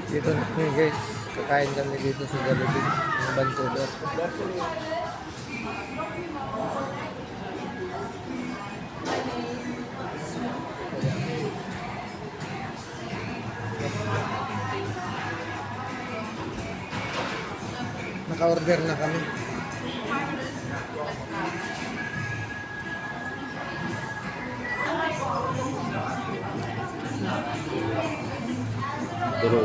Dito na kami guys. Kakain kami dito sa Jollibee ng Vancouver. Naka-order na kami. Pero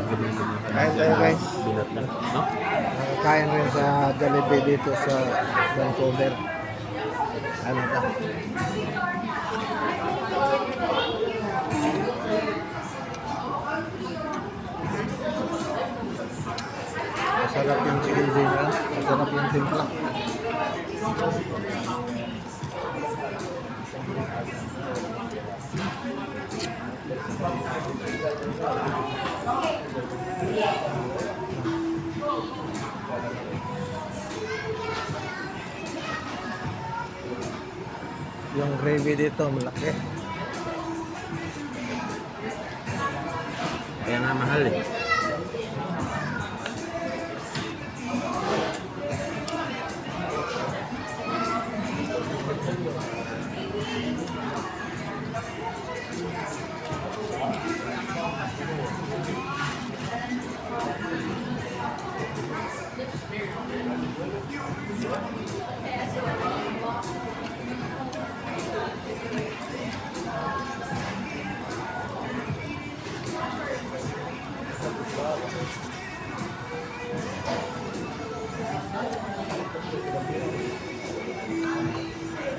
Kain tayo guys. binat na, no? Kain rin sa Jollibee dito sa Vancouver. Ano ka? Masarap yung chicken dinner. Masarap yung timpla. Yung gravy dito malaki. Kaya nga mahal eh.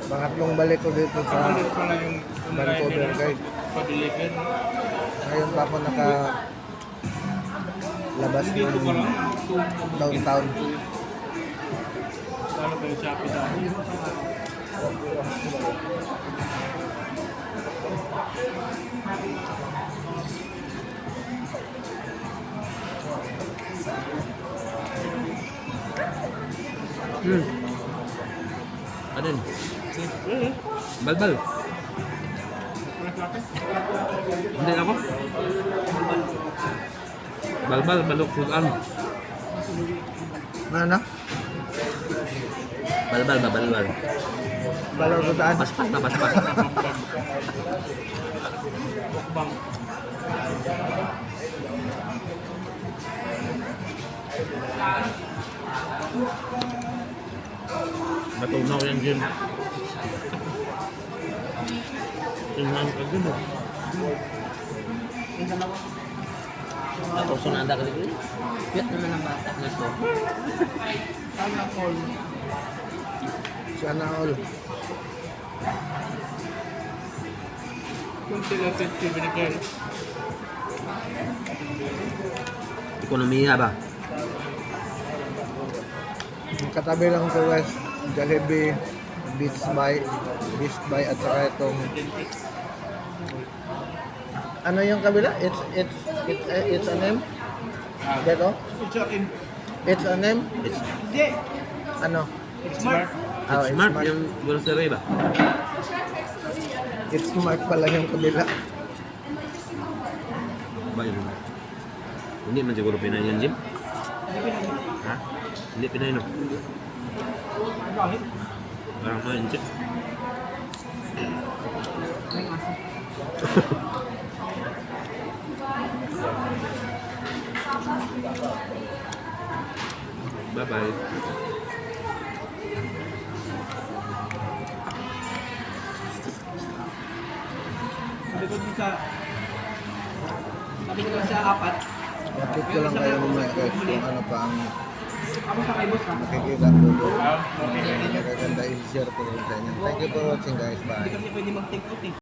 Pangatlong balik ko dito sa Vancouver guys. Ngayon pa ako labas ng downtown. Ano ba yung Shopee dahil? Ano yun? Balbal. Hindi ako. Balbal, balok sudan. Ano? Balbal ba, balbal. Balaw ko daan. Paspas na, paspas. Bang. Matunaw yan, Jim. Tingnan ka dun eh. Tapos sunada ka dito. Piyat naman ang bata. Gusto. Sana all. Kung sila 50 binigay. Ekonomiya ba? Katabi lang ko guys. Jollibee, Beach By at saka itong ano yung kabila? It's a name? Dito? It's a name? It's Ano? It's smart. Oh, it's smart smart. yung grocery ba? It's smart pala yung kabila. Ba yun? Hindi man siguro Pinay yan, Jim? Ha? Hindi Pinay, no? Bakit? Parang ko yan, Jim. Bye-bye. Sabi ko dun sa... Sabi ko sa apat. Update ko lang kayo mamaya guys kung ano pa ang Ako sa kay boss ka. makikita ko doon. Magaganda i-share ko rin sa inyo. Thank you for watching guys. Bye. Hindi kasi pwede mag-take out eh.